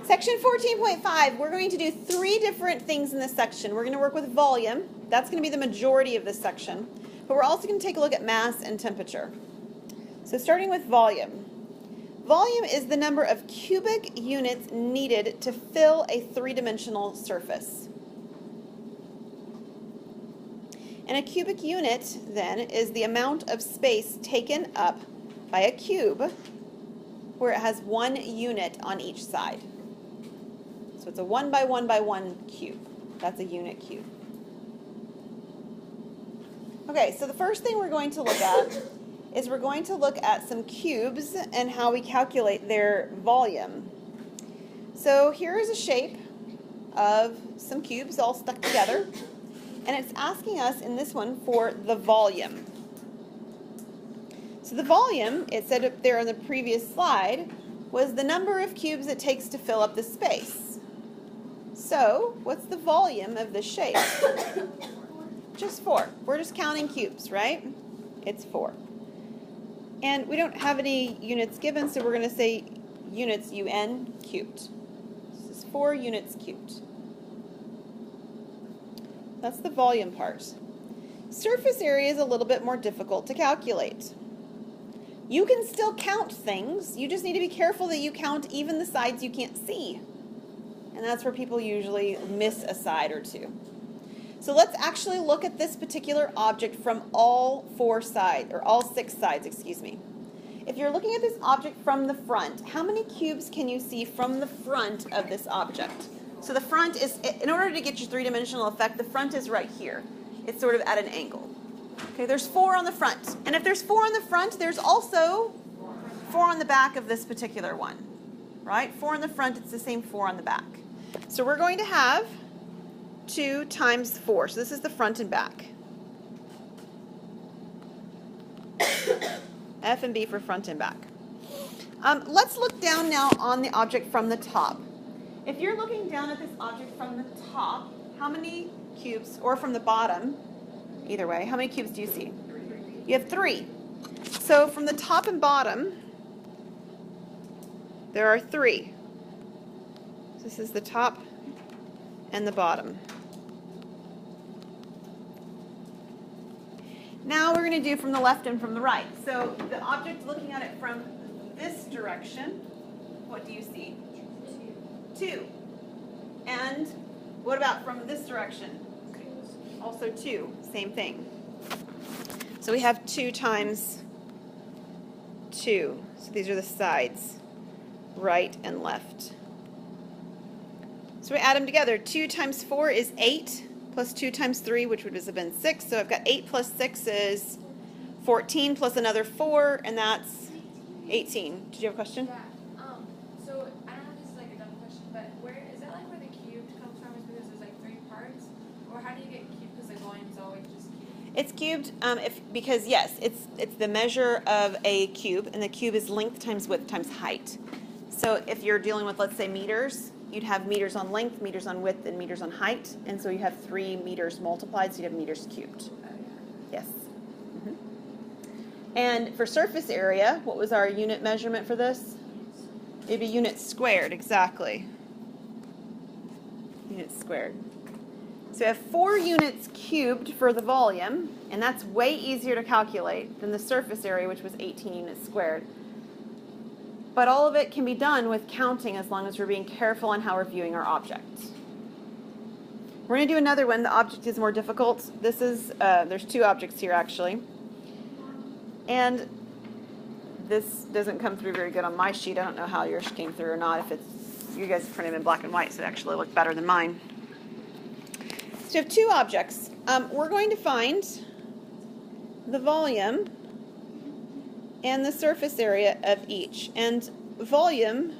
Section 14.5, we're going to do 3 different things in this section. We're going to work with volume. That's going to be the majority of this section. But we're also going to take a look at mass and temperature. So starting with volume. Volume is the number of cubic units needed to fill a 3-dimensional surface. And a cubic unit, then, is the amount of space taken up by a cube where it has 1 unit on each side. So it's a 1 by 1 by 1 cube. That's a unit cube. Okay, so the first thing we're going to look at is we're going to look at some cubes and how we calculate their volume. So here is a shape of some cubes all stuck together, and it's asking us in this one for the volume. So the volume, it said up there on the previous slide, was the number of cubes it takes to fill up the space. So what's the volume of this shape? Just 4. We're just counting cubes, right? It's 4. And we don't have any units given, so we're going to say units, UN, cubed. This is 4 units cubed. That's the volume part. Surface area is a little bit more difficult to calculate. You can still count things. You just need to be careful that you count even the sides you can't see. And that's where people usually miss a side or 2. So let's actually look at this particular object from all 4 sides, or all 6 sides, excuse me. If you're looking at this object from the front, how many cubes can you see from the front of this object? So the front is, in order to get your 3-dimensional effect, the front is right here. It's sort of at an angle. Okay, there's 4 on the front. And if there's 4 on the front, there's also 4 on the back of this particular one. Right? 4 on the front, it's the same 4 on the back. So we're going to have 2 times 4. So this is the front and back. F and B for front and back. Let's look down now on the object from the top. If you're looking down at this object from the top, how many cubes, or from the bottom, either way, how many cubes do you see? You have 3. So from the top and bottom, there are 3. This is the top and the bottom. Now we're going to do from the left and from the right. So the object, looking at it from this direction, what do you see? 2. And what about from this direction? Also 2. Same thing. So we have 2 times 2. So these are the sides, right and left. So we add them together. 2 times 4 is 8, plus 2 times 3, which would have been 6. So I've got 8 plus 6 is 14, plus another 4, and that's 18. Did you have a question? Yeah. So I don't know if this is like a dumb question, but where is that like where the cubed comes from? Is because there's like 3 parts, or how do you get cubed? Because the volume's always just cubed. It's cubed because yes, it's the measure of a cube, and the cube is length times width times height. So if you're dealing with, let's say, meters, you'd have meters on length, meters on width, and meters on height, and so you have 3 meters multiplied, so you'd have meters cubed. Yes. And for surface area, what was our unit measurement for this? It'd be units squared, exactly. Units squared. So we have 4 units cubed for the volume, and that's way easier to calculate than the surface area, which was 18 units squared. But all of it can be done with counting as long as we're being careful on how we're viewing our object. We're going to do another one. The object is more difficult. This is, there's 2 objects here actually. And this doesn't come through very good on my sheet. I don't know how yours came through or not. If it's, you guys printed in black and white, so it actually looked better than mine. So you have 2 objects. We're going to find the volume and the surface area of each. And volume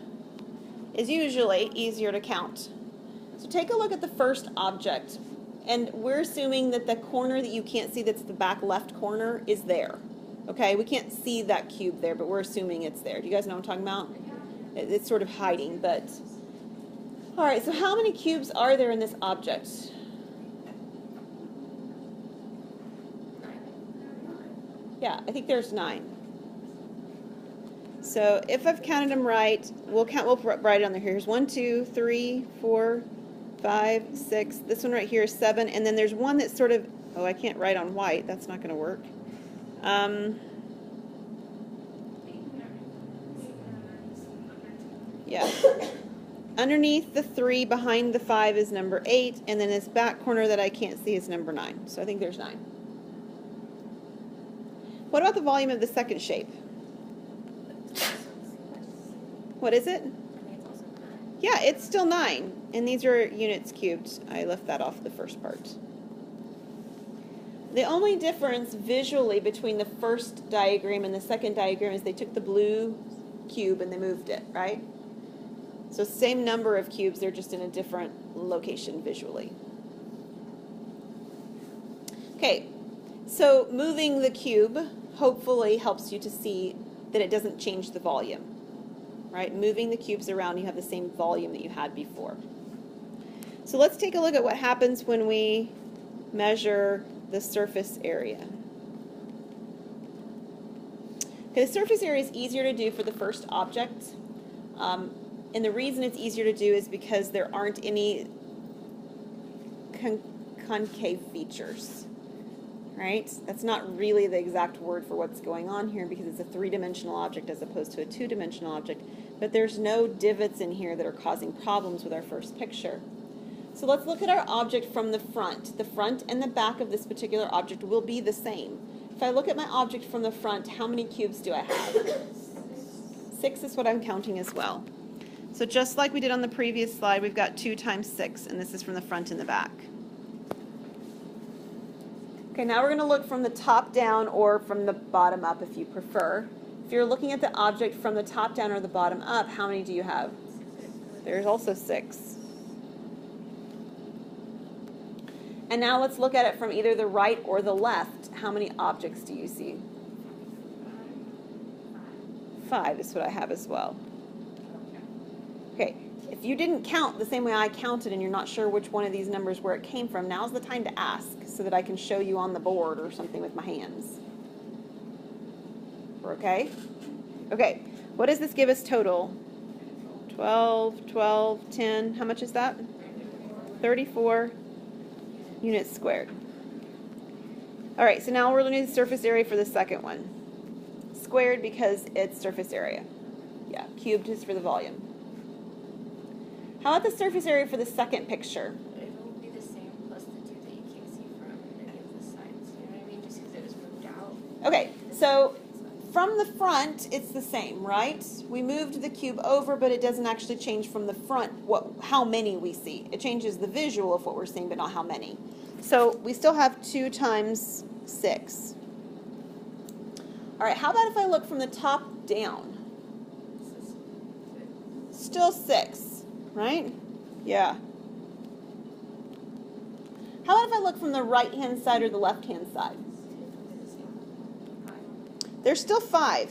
is usually easier to count. So take a look at the first object. And we're assuming that the corner that you can't see, that's the back left corner, is there. Okay, we can't see that cube there, but we're assuming it's there. Do you guys know what I'm talking about? It's sort of hiding, but... All right, so how many cubes are there in this object? Yeah, I think there's 9. So if I've counted them right, we'll write it on there. Here's 1, 2, 3, 4, 5, 6. This one right here is 7, and then there's one that's sort of, oh, I can't write on white. That's not going to work. Yeah. Underneath the 3, behind the 5 is number 8, and then this back corner that I can't see is number 9. So I think there's 9. What about the volume of the second shape? What is it? Yeah, it's still 9. And these are units cubed. I left that off the first part. The only difference visually between the first diagram and the second diagram is they took the blue cube and they moved it, right? So same number of cubes, they're just in a different location visually. Okay, so moving the cube hopefully helps you to see that it doesn't change the volume. Right? Moving the cubes around, you have the same volume that you had before. So let's take a look at what happens when we measure the surface area. Okay, the surface area is easier to do for the first object. And the reason it's easier to do is because there aren't any concave features. Right? That's not really the exact word for what's going on here because it's a three-dimensional object as opposed to a two-dimensional object. But there's no divots in here that are causing problems with our first picture. So let's look at our object from the front. The front and the back of this particular object will be the same. If I look at my object from the front, how many cubes do I have? 6 is what I'm counting as well. So just like we did on the previous slide, we've got 2 times 6, and this is from the front and the back. Okay, now we're going to look from the top down or from the bottom up if you prefer. If you're looking at the object from the top down or the bottom up, how many do you have? There's also 6. And now let's look at it from either the right or the left. How many objects do you see? 5 is what I have as well. Okay, if you didn't count the same way I counted and you're not sure which one of these numbers where it came from, now's the time to ask so that I can show you on the board or something with my hands. We're okay? Okay, what does this give us total? 12, 12, 10, how much is that? 34 units squared. All right, so now we're looking at the surface area for the second one. Squared because it's surface area. Yeah, cubed is for the volume. How about the surface area for the second picture? It will be the same plus the 2 that you can't see from any of the sides. You know what I mean? Just because it was moved out. Okay, so from the front, it's the same, right? We moved the cube over, but it doesn't actually change from the front how many we see. It changes the visual of what we're seeing, but not how many. So we still have 2 times 6. All right, how about if I look from the top down? Still 6, right? Yeah. How about if I look from the right-hand side or the left-hand side? There's still 5,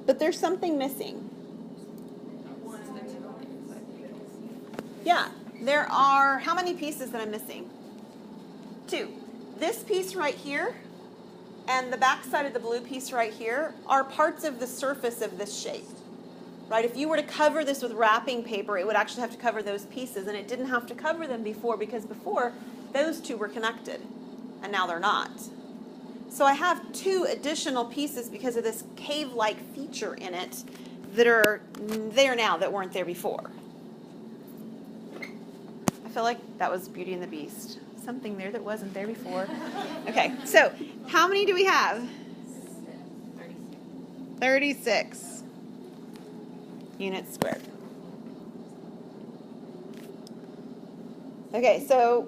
but there's something missing. Yeah, there are, how many pieces that I'm missing? 2. This piece right here and the back side of the blue piece right here are parts of the surface of this shape. Right? If you were to cover this with wrapping paper, it would actually have to cover those pieces, and it didn't have to cover them before because before those 2 were connected, and now they're not. So I have 2 additional pieces because of this cave-like feature in it that are there now that weren't there before. I feel like that was Beauty and the Beast. Something there that wasn't there before. Okay, so how many do we have? 36 units squared. Okay, so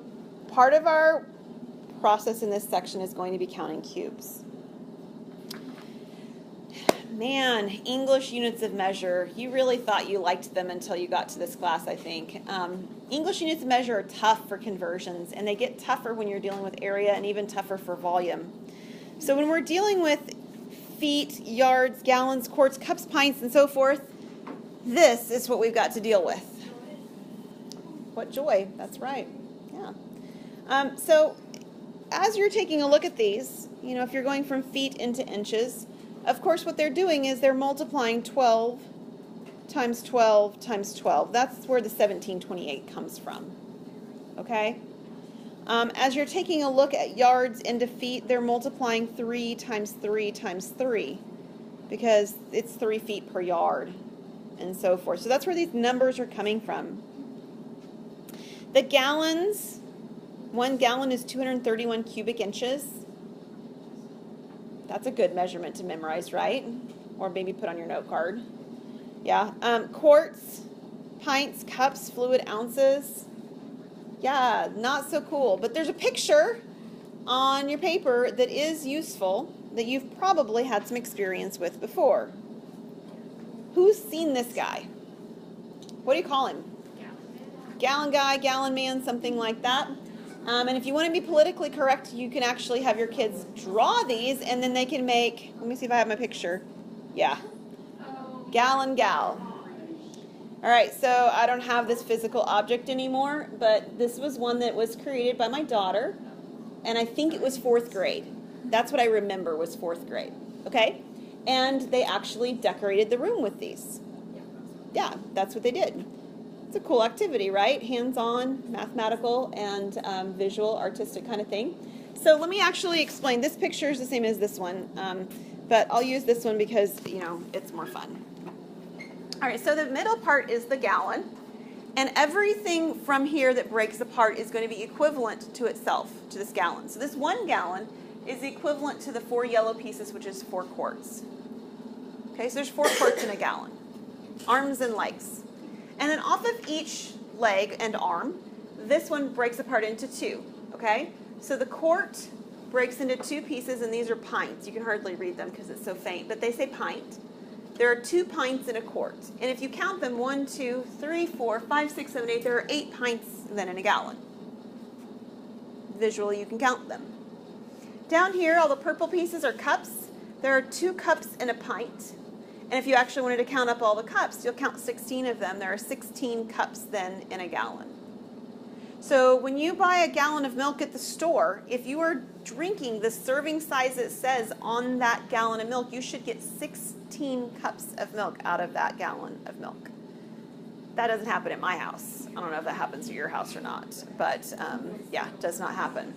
part of our process in this section is going to be counting cubes. Man, English units of measure, you really thought you liked them until you got to this class, I think. English units of measure are tough for conversions, and they get tougher when you're dealing with area and even tougher for volume. So when we're dealing with feet, yards, gallons, quarts, cups, pints, and so forth, this is what we've got to deal with. What joy, that's right, yeah. So as you're taking a look at these, you know, if you're going from feet into inches, Of course, what they're doing is they're multiplying 12 times 12 times 12. That's where the 1728 comes from. Okay? As you're taking a look at yards into feet, they're multiplying 3 times 3 times 3 because it's 3 feet per yard and so forth. So that's where these numbers are coming from. The gallons, 1 gallon is 231 cubic inches. That's a good measurement to memorize, right? Or maybe put on your note card. Yeah. Quarts, pints, cups, fluid ounces. Yeah, not so cool. But there's a picture on your paper that is useful that you've probably had some experience with before. Who's seen this guy? What do you call him? Gallon guy, gallon man, something like that. And if you want to be politically correct, you can actually have your kids draw these and then they can make, let me see if I have my picture. Yeah. Gallon gal. All right, so I don't have this physical object anymore, but this was one that was created by my daughter, and I think it was 4th grade. That's what I remember was 4th grade, okay? And they actually decorated the room with these. Yeah, that's what they did. It's a cool activity, right? Hands-on, mathematical, and visual, artistic kind of thing. So let me actually explain. This picture is the same as this one, but I'll use this one because, you know, it's more fun. All right, so the middle part is the gallon, and everything from here that breaks apart is going to be equivalent to itself, to this gallon. So this 1 gallon is equivalent to the 4 yellow pieces, which is 4 quarts. Okay, so there's 4 quarts in a gallon, arms and legs. And then off of each leg and arm, this one breaks apart into 2, okay? So the quart breaks into 2 pieces, and these are pints. You can hardly read them because it's so faint, but they say pint. There are 2 pints in a quart. And if you count them, 1, 2, 3, 4, 5, 6, 7, 8, there are 8 pints then in a gallon. Visually, you can count them. Down here, all the purple pieces are cups. There are 2 cups in a pint. And if you actually wanted to count up all the cups, you'll count 16 of them. There are 16 cups then in a gallon. So when you buy a gallon of milk at the store, if you are drinking the serving size it says on that gallon of milk, you should get 16 cups of milk out of that gallon of milk. That doesn't happen at my house. I don't know if that happens at your house or not, but yeah, it does not happen.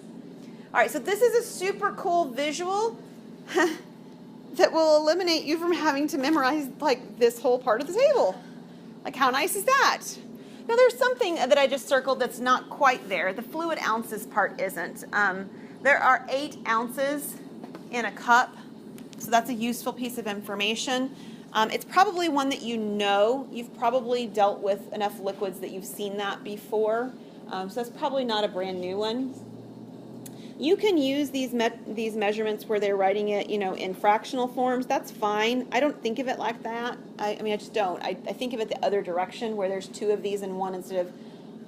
All right, so this is a super cool visual that will eliminate you from having to memorize like this whole part of the table. Like, how nice is that? Now there's something that I just circled that's not quite there. The fluid ounces part isn't. There are 8 ounces in a cup, so that's a useful piece of information. It's probably one that you know. You've probably dealt with enough liquids that you've seen that before, so that's probably not a brand new one. You can use these measurements where they're writing it, you know, in fractional forms. That's fine. I don't think of it like that. I mean, I just don't. I think of it the other direction, where there's 2 of these in one instead of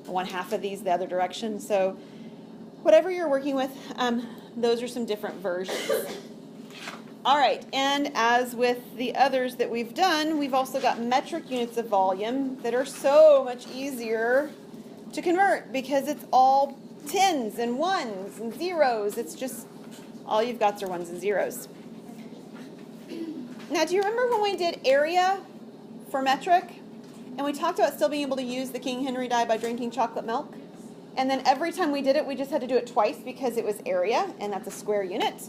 1/2 of these the other direction. So whatever you're working with, those are some different versions. All right, and as with the others that we've done, we've also got metric units of volume that are so much easier to convert because it's all tens and ones and zeros. It's just all you've got are ones and zeros. Now, do you remember when we did area for metric? And we talked about still being able to use the King Henry die by drinking chocolate milk? And then every time we did it, we just had to do it twice because it was area, and that's a square unit.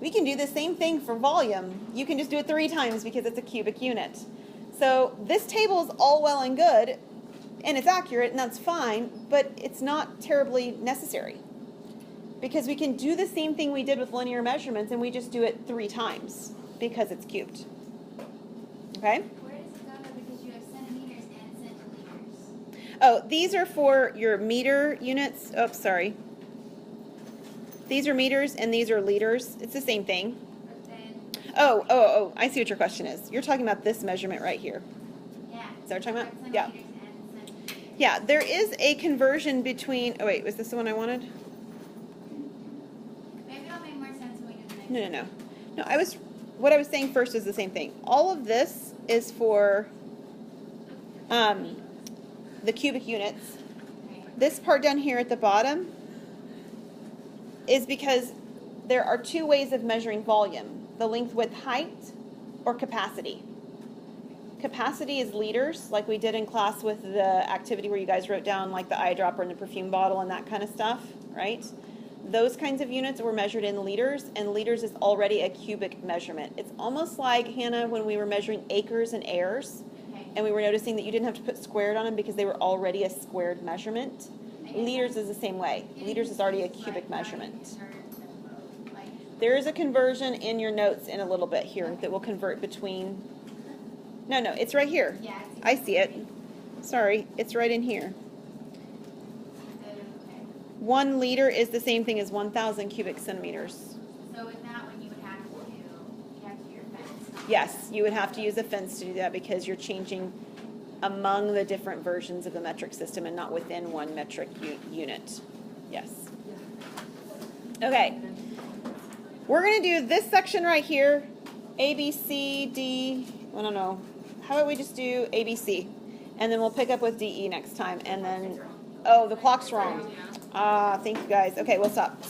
We can do the same thing for volume. You can just do it 3 times because it's a cubic unit. So this table is all well and good, and it's accurate, and that's fine, but it's not terribly necessary because we can do the same thing we did with linear measurements, and we just do it 3 times because it's cubed. Okay? Where does it go though? Because you have centimeters and centiliters. Oh, these are for your meter units. Oh, sorry. These are meters, and these are liters. It's the same thing. But then, Oh, I see what your question is. You're talking about this measurement right here. yeah. Is that what you're talking about? Centimeters Yeah. and centimeters. Yeah, there is a conversion between, oh wait, was this the one I wanted? Maybe it'll make more sense when we do the next. No. No, what I was saying first is the same thing. All of this is for the cubic units. Okay. This part down here at the bottom is because there are 2 ways of measuring volume. The length, width, height, or capacity. Capacity is liters, like we did in class with the activity where you guys wrote down like the eyedropper and the perfume bottle and that kind of stuff, right? Those kinds of units were measured in liters, and liters is already a cubic measurement. It's almost like, Hannah, when we were measuring acres and airs, Okay. and we were noticing that you didn't have to put squared on them because they were already a squared measurement. Liters is the same way. Liters is already a cubic measurement. There is a conversion in your notes in a little bit here that will convert between. No, it's right here. Yeah. I see it. Sorry, it's right in here. Okay. 1 liter is the same thing as 1,000 cubic centimeters. So with that one, you would have to do your fence. Yes, you would have to use a fence to do that because you're changing among the different versions of the metric system and not within one metric unit. Yes. Okay. We're going to do this section right here, A, B, C, D. I don't know. How about we just do A, B, C? And then we'll pick up with D, E next time. And then, oh, the clock's wrong. Thank you guys. Okay, we'll stop. Sorry.